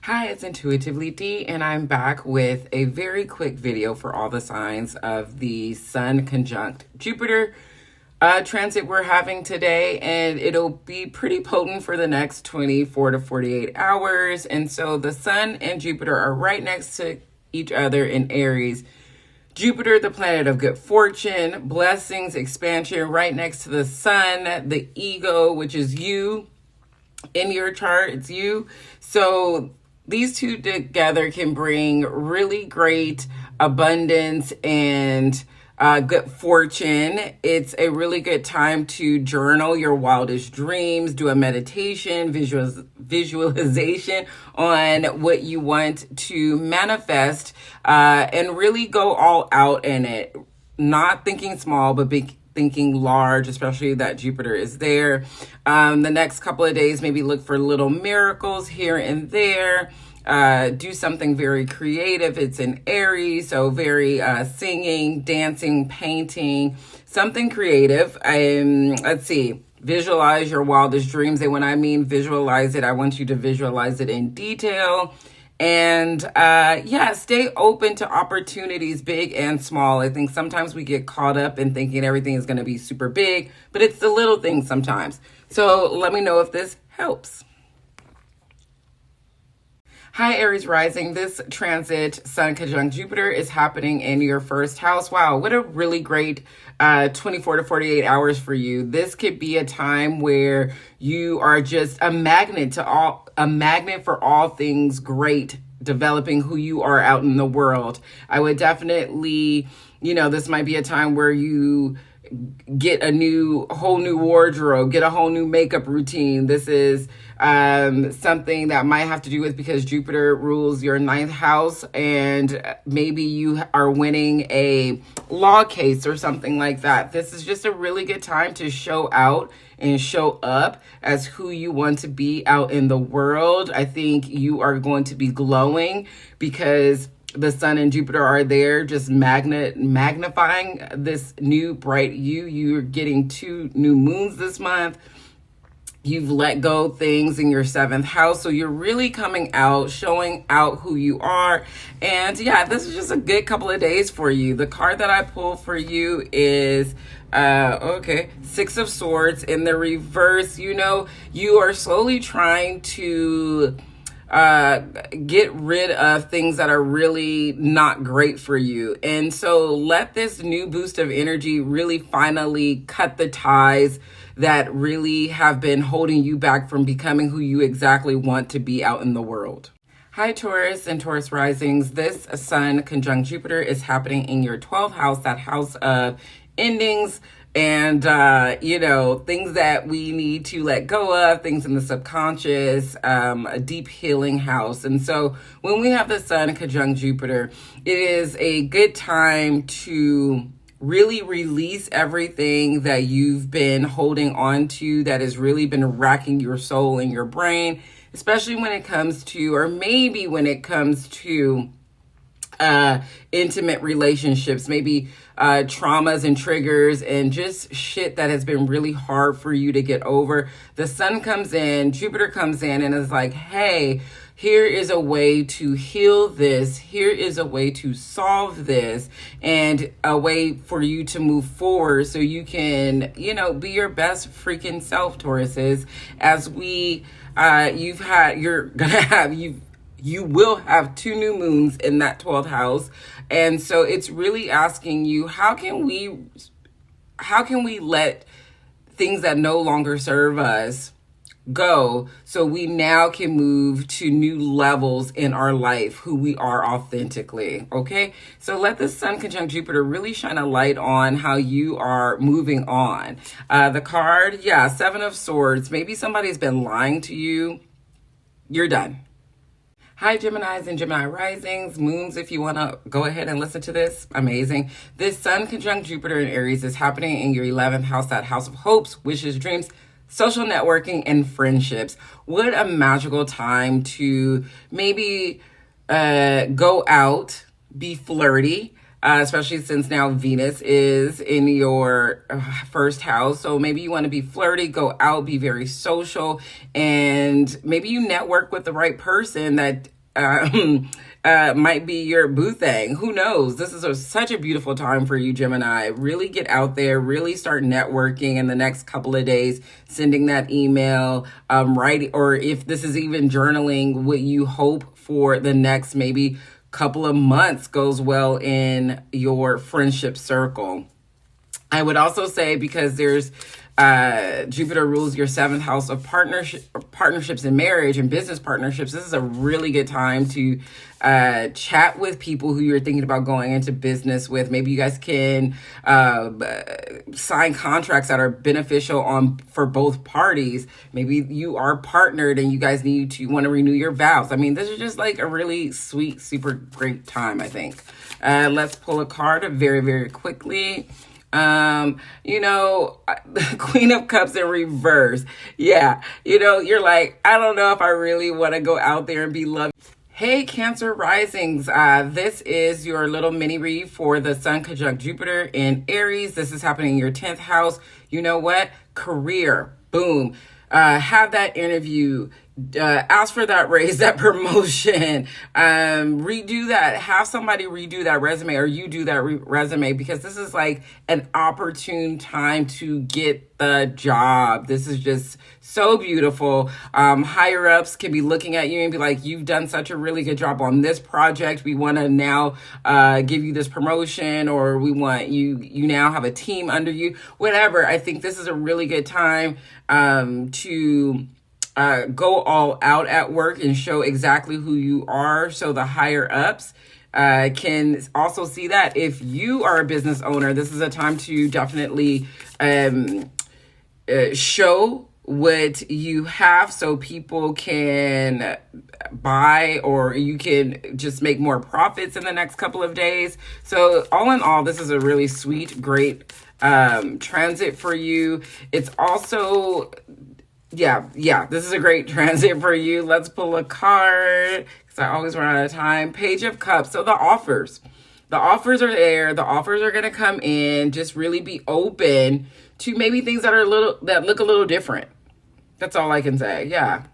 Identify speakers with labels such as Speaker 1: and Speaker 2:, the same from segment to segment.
Speaker 1: Hi, it's Intuitively D, and I'm back with a very quick video for all the signs of the Sun conjunct Jupiter transit we're having today, and it'll be pretty potent for the next 24 to 48 hours. And so the Sun and Jupiter are right next to each other in Aries. Jupiter, the planet of good fortune, blessings, expansion, right next to the Sun, the ego, which is you. In your chart, it's you. So these two together can bring really great abundance and good fortune. It's a really good time to journal your wildest dreams, do a meditation, visualization on what you want to manifest, and really go all out in it. Not thinking small, but thinking large, especially that Jupiter is there. The next couple of days, maybe look for little miracles here and there. Do something very creative. It's in Aries, so very singing, dancing, painting, something creative. Let's see. Visualize your wildest dreams. And when I mean visualize it, I want you to visualize it in detail. And stay open to opportunities, big and small. I think sometimes we get caught up in thinking everything is going to be super big, but it's the little things sometimes. So let me know if this helps. Hi, Aries rising. This transit Sun conjunct Jupiter is happening in your first house. Wow, what a really great 24 to 48 hours for you. This could be a time where you are just a magnet for all things great, developing who you are out in the world. I would definitely, this might be a time where you get a whole new wardrobe, get a whole new makeup routine. This is something that might have to do with because Jupiter rules your ninth house, and maybe you are winning a law case or something like that. This is just a really good time to show out and show up as who you want to be out in the world. I think you are going to be glowing because the Sun and Jupiter are there, just magnifying this new bright you. You're getting 2 new moons this month. You've let go things in your 7th house. So you're really coming out, showing out who you are. And yeah, this is just a good couple of days for you. The card that I pulled for you is, 6 of Swords in the reverse. You are slowly trying to get rid of things that are really not great for you. And so let this new boost of energy really finally cut the ties that really have been holding you back from becoming who you exactly want to be out in the world. Hi, Taurus and Taurus risings. This Sun conjunct Jupiter is happening in your 12th house, that house of endings, and, things that we need to let go of, things in the subconscious, a deep healing house. And so when we have the Sun conjunct Jupiter, it is a good time to really release everything that you've been holding on to that has really been racking your soul and your brain, especially when it comes to, or maybe when it comes to intimate relationships, maybe traumas and triggers and just shit that has been really hard for you to get over. The Sun comes in, Jupiter comes in, and is like, hey, here is a way to heal this. Here is a way to solve this, and a way for you to move forward so you can, be your best freaking self, Tauruses. As you will have 2 new moons in that 12th house. And so it's really asking you, how can we let things that no longer serve us go so we now can move to new levels in our life, who we are authentically, okay? So let the Sun conjunct Jupiter really shine a light on how you are moving on. The card, 7 of Swords. Maybe somebody's been lying to you. You're done. Hi, Geminis and Gemini risings, moons, if you want to go ahead and listen to this, amazing. This Sun conjunct Jupiter in Aries is happening in your 11th house, that house of hopes, wishes, dreams, social networking, and friendships. What a magical time to maybe go out, be flirty, especially since now Venus is in your first house. So maybe you want to be flirty, go out, be very social, and maybe you network with the right person that might be your boo thing. Who knows? This is such a beautiful time for you, Gemini. Really get out there, really start networking in the next couple of days, sending that email, writing, or if this is even journaling, what you hope for the next maybe couple of months goes well in your friendship circle. I would also say, because there's Jupiter rules your seventh house of partnerships and marriage and business partnerships. This is a really good time to chat with people who you're thinking about going into business with. Maybe you guys can sign contracts that are beneficial for both parties. Maybe you are partnered and you guys want to renew your vows. I mean, this is just like a really sweet, super great time, I think. Let's pull a card very, very quickly. Queen of Cups in reverse. Yeah. You're like, I don't know if I really want to go out there and be loved. Hey, Cancer risings. This is your little mini read for the Sun conjunct Jupiter in Aries. This is happening in your 10th house. You know what? Career. Boom. Have that interview. Ask for that raise, that promotion, redo that, have somebody redo that resume, or you do that resume, because this is like an opportune time to get the job. This is just so beautiful. Higher ups can be looking at you and be like, you've done such a really good job on this project. We want to now give you this promotion, or we want you now have a team under you, whatever. I think this is a really good time to go all out at work and show exactly who you are, so the higher ups can also see that. If you are a business owner, this is a time to definitely show what you have so people can buy, or you can just make more profits in the next couple of days. So all in all, this is a really sweet, great transit for you. It's also... Yeah, this is a great transit for you. Let's pull a card, because I always run out of time. Page of Cups. So the offers are there. The offers are going to come in. Just really be open to maybe things that look a little different. That's all I can say. Yeah.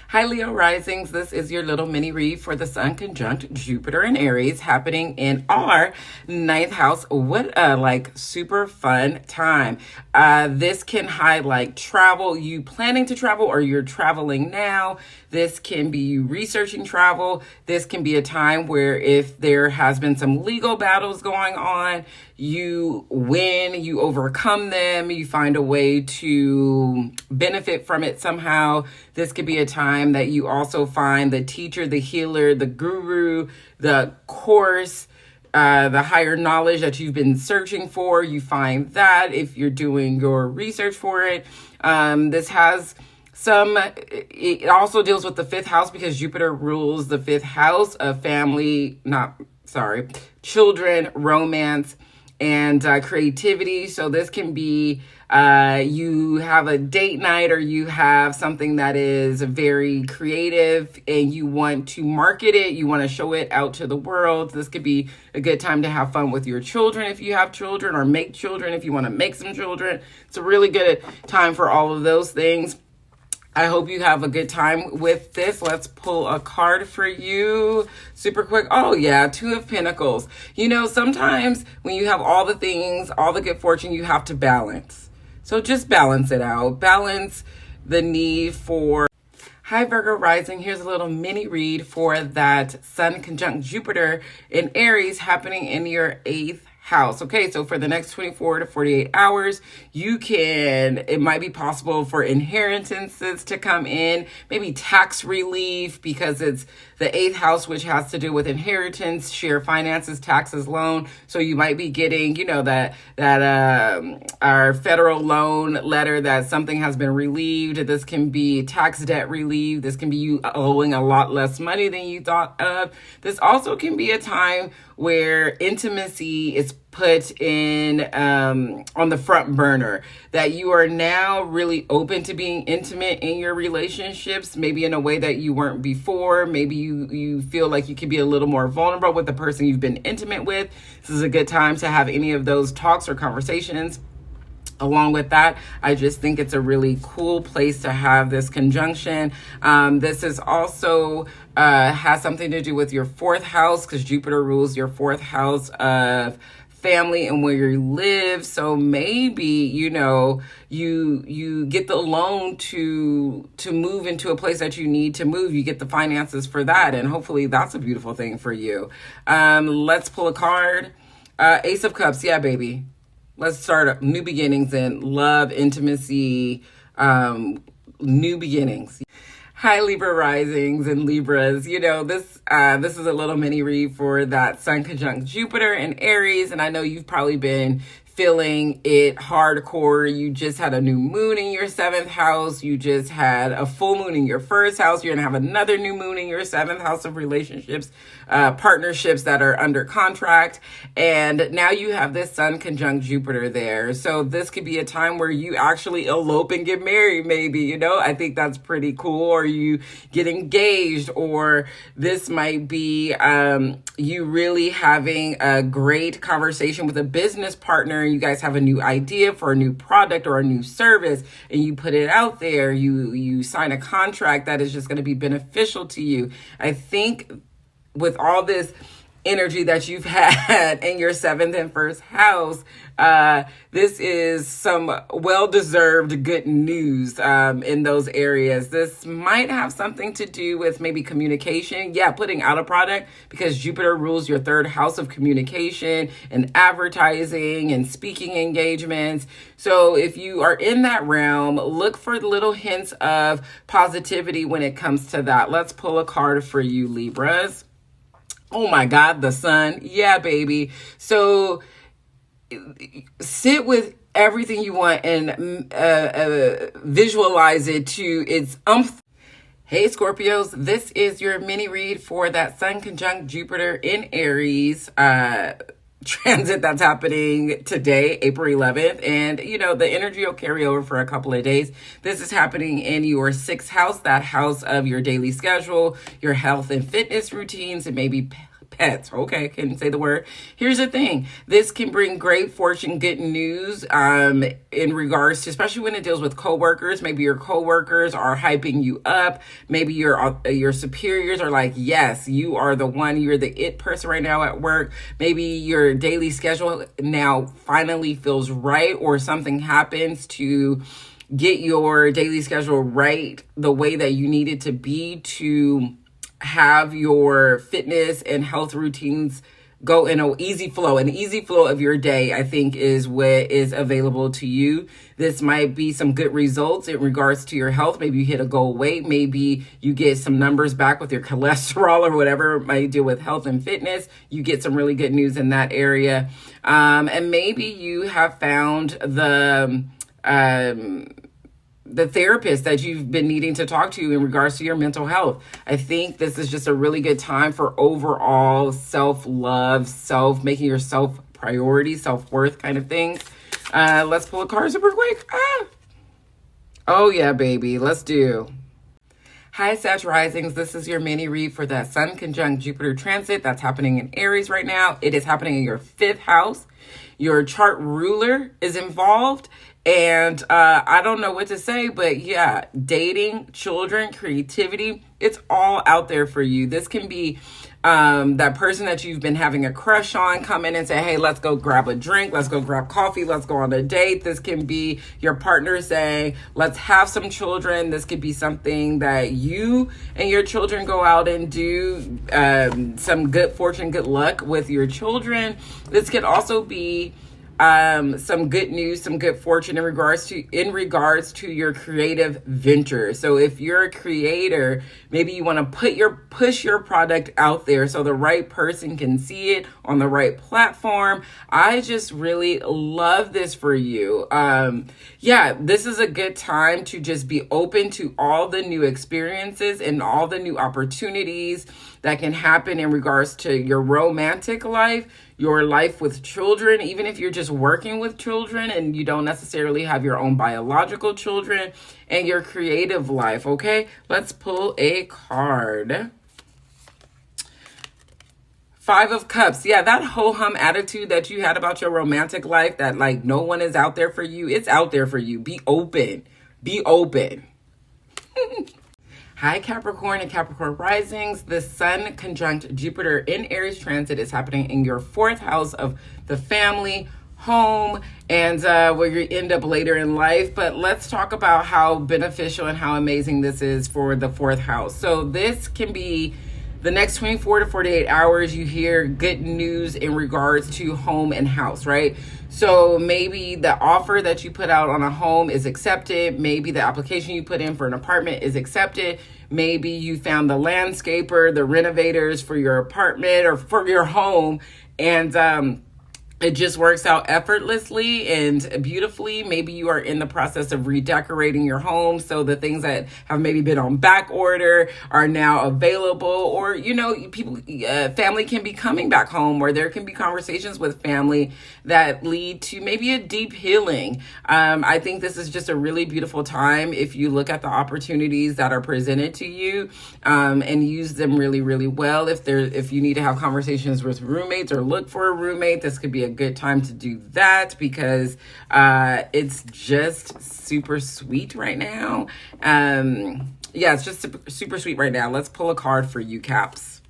Speaker 1: Hi, Leo risings. This is your little mini read for the Sun conjunct Jupiter in Aries, happening in our 9th house. What a super fun time. This can highlight travel, you planning to travel, or you're traveling now. This can be you researching travel. This can be a time where, if there has been some legal battles going on, you win, you overcome them, you find a way to benefit from it somehow. This could be a time that you also find the teacher, the healer, the guru, the course, the higher knowledge that you've been searching for. You find that if you're doing your research for it. This has it also deals with the 5th house, because Jupiter rules the 5th house of children, romance, and creativity. So this can be you have a date night, or you have something that is very creative and you want to market it, you want to show it out to the world. This could be a good time to have fun with your children if you have children, or make children if you want to make some children. It's a really good time for all of those things. I hope you have a good time with this. Let's pull a card for you super quick. Oh yeah, 2 of Pentacles. Sometimes when you have all the things, all the good fortune, you have to balance. So just balance it out. Balance the need for... Hi, Virgo rising. Here's a little mini read for that Sun conjunct Jupiter in Aries, happening in your 8th house. Okay, so for the next 24 to 48 hours, it might be possible for inheritances to come in, maybe tax relief, because it's the 8th house, which has to do with inheritance, share finances, taxes, loan. So you might be getting, that our federal loan letter that something has been relieved. This can be tax debt relief. This can be you owing a lot less money than you thought of. This also can be a time where intimacy is put in on the front burner, that you are now really open to being intimate in your relationships, maybe in a way that you weren't before. Maybe you feel like you can be a little more vulnerable with the person you've been intimate with. This is a good time to have any of those talks or conversations. Along with that, I just think it's a really cool place to have this conjunction. This is also has something to do with your fourth house, because Jupiter rules your fourth house of family and where you live. So maybe, you know, you get the loan to move into a place that you need to move. You get the finances for that, and hopefully that's a beautiful thing for you. Let's pull a card. Ace of Cups. Yeah, baby. Let's start new beginnings in love, intimacy, new beginnings. Hi, Libra risings and Libras. You know, this is a little mini read for that Sun conjunct Jupiter in Aries. And I know you've probably been feeling it hardcore. You just had a new moon in your seventh house. You just had a full moon in your first house. You're going to have another new moon in your seventh house of relationships, partnerships that are under contract. And now you have this Sun conjunct Jupiter there. So this could be a time where you actually elope and get married, maybe, you know. I think that's pretty cool. Or you get engaged, or this might be you really having a great conversation with a business partner. You guys have a new idea for a new product or a new service, and you put it out there. You sign a contract that is just going to be beneficial to you. I think with all this energy that you've had in your seventh and first house, this is some well-deserved good news in those areas. This might have something to do with maybe communication. Yeah, putting out a product, because Jupiter rules your third house of communication and advertising and speaking engagements. So if you are in that realm, look for little hints of positivity when it comes to that. Let's pull a card for you, Libras. Oh my God, the Sun. Yeah, baby. So sit with everything you want and visualize it to its umph. Hey, Scorpios, this is your mini read for that Sun conjunct Jupiter in Aries transit that's happening today, April 11th. And, you know, the energy will carry over for a couple of days. This is happening in your sixth house, that house of your daily schedule, your health and fitness routines, and maybe pets. Okay, can say the word. Here's the thing. This can bring great fortune, good news in regards to, especially when it deals with coworkers. Maybe your coworkers are hyping you up. Maybe your superiors are like, yes, you are the one. You're the it person right now at work. Maybe your daily schedule now finally feels right, or something happens to get your daily schedule right the way that you need it to be to have your fitness and health routines go in an easy flow. An easy flow of your day, I think, is what is available to you. This might be some good results in regards to your health. Maybe you hit a goal weight. Maybe you get some numbers back with your cholesterol or whatever it might deal with health and fitness. You get some really good news in that area. And maybe you have found the therapist that you've been needing to talk to in regards to your mental health. I think this is just a really good time for overall self-love, making yourself priority, self-worth kind of things. Let's pull a card super quick. Oh yeah, baby. Let's do. Hi, Sag Risings. This is your mini read for that Sun conjunct Jupiter transit that's happening in Aries right now. It is happening in your fifth house. Your chart ruler is involved. And I don't know what to say, but yeah, dating, children, creativity, it's all out there for you. This can be that person that you've been having a crush on come in and say, hey, let's go grab a drink. Let's go grab coffee. Let's go on a date. This can be your partner saying, let's have some children. This could be something that you and your children go out and do, some good fortune, good luck with your children. This could also be some good news, some good fortune in regards to your creative venture. So if you're a creator, maybe you want to push your product out there so the right person can see it on the right platform. I just really love this for you. Yeah, this is a good time to just be open to all the new experiences and all the new opportunities that can happen in regards to your romantic life, your life with children, even if you're just working with children and you don't necessarily have your own biological children, and your creative life, okay? Let's pull a card Five of Cups. Yeah, that ho-hum attitude that you had about your romantic life, that like no one is out there for you. It's out there for you. Be open. Be open. Hi, Capricorn and Capricorn risings. The Sun conjunct Jupiter in Aries transit is happening in your fourth house of the family, home, and where you end up later in life. But let's talk about how beneficial and how amazing this is for the fourth house. So this can be the next 24 to 48 hours. You hear good news in regards to home and house, right? So maybe the offer that you put out on a home is accepted. Maybe the application you put in for an apartment is accepted. Maybe you found the landscaper, the renovators for your apartment or for your home, and it just works out effortlessly and beautifully. Maybe you are in the process of redecorating your home, so the things that have maybe been on back order are now available. Or, you know, people, family can be coming back home, or there can be conversations with family that lead to maybe a deep healing. I think this is just a really beautiful time if you look at the opportunities that are presented to you, and use them really, really well. If you need to have conversations with roommates or look for a roommate, this could be a good time to do that, because it's just super sweet right now. Yeah, it's just super sweet right now. Let's pull a card for you, Caps.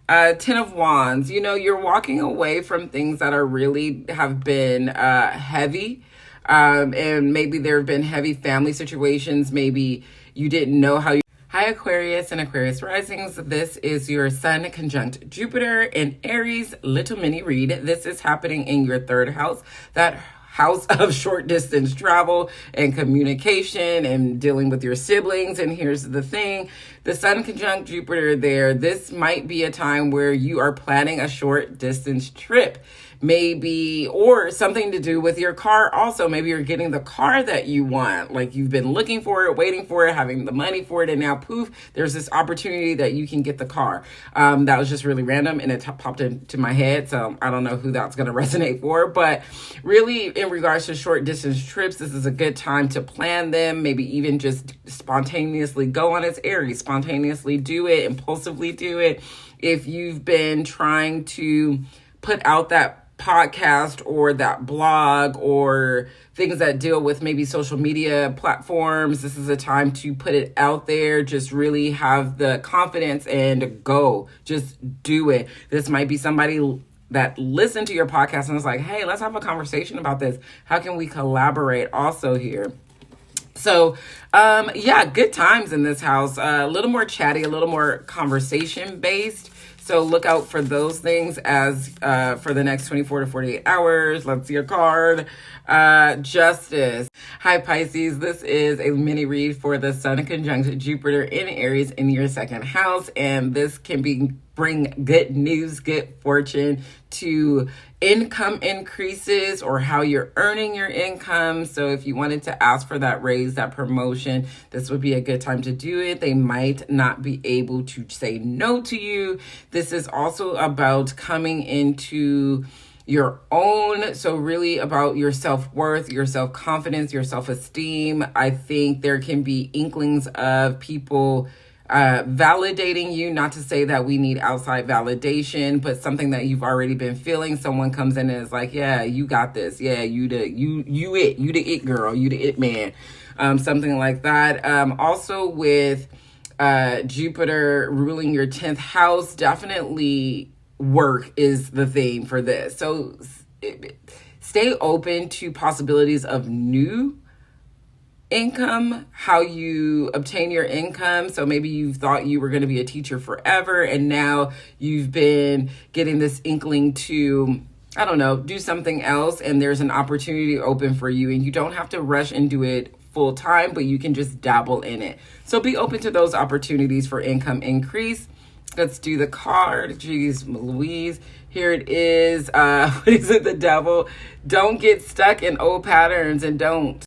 Speaker 1: Ten of Wands. You know, you're walking away from things that are really have been heavy, and maybe there have been heavy family situations. Maybe you didn't know how you. Hi, Aquarius and Aquarius risings. This is your Sun conjunct Jupiter in Aries little mini read. This is happening in your third house, that house of short distance travel and communication and dealing with your siblings. And here's the thing, the Sun conjunct Jupiter there, this might be a time where you are planning a short distance trip. Maybe, or something to do with your car also. Maybe you're getting the car that you want. Like you've been looking for it, waiting for it, having the money for it, and now poof, there's this opportunity that you can get the car. That was just really random, and it popped into my head, so I don't know who that's going to resonate for. But really, in regards to short distance trips, this is a good time to plan them. Maybe even just spontaneously go on. It's Aries, spontaneously do it, impulsively do it. If you've been trying to put out that podcast or that blog or things that deal with maybe social media platforms, this is a time to put it out there. Just really have the confidence and go. Just do it. This might be somebody that listened to your podcast and was like, hey, let's have a conversation about this. How can we collaborate also here? So, yeah, good times in this house. A little more chatty, a little more conversation based. So look out for those things as for the next 24 to 48 hours. Let's see a card. Justice. Hi, Pisces. This is a mini read for the Sun conjunct Jupiter in Aries in your second house. And this can bring good news, good fortune to income increases or how you're earning your income. So if you wanted to ask for that raise, that promotion, this would be a good time to do it. They might not be able to say no to you. This is also about coming into your own. So really about your self-worth, your self-confidence, your self-esteem. I think there can be inklings of people validating you, not to say that we need outside validation, but something that you've already been feeling. Someone comes in and is like, yeah, you got this. Yeah, you the it girl, you the it man. Something like that. Also with Jupiter ruling your 10th house, definitely work is the theme for this. So stay open to possibilities of new income, how you obtain your income. So maybe you thought you were going to be a teacher forever, and now you've been getting this inkling to, I don't know, do something else, and there's an opportunity open for you, and you don't have to rush into it full time, but you can just dabble in it. So be open to those opportunities for income increase. Let's do the card. Jeez Louise. Here it is. What is it? The Devil. Don't get stuck in old patterns, and don't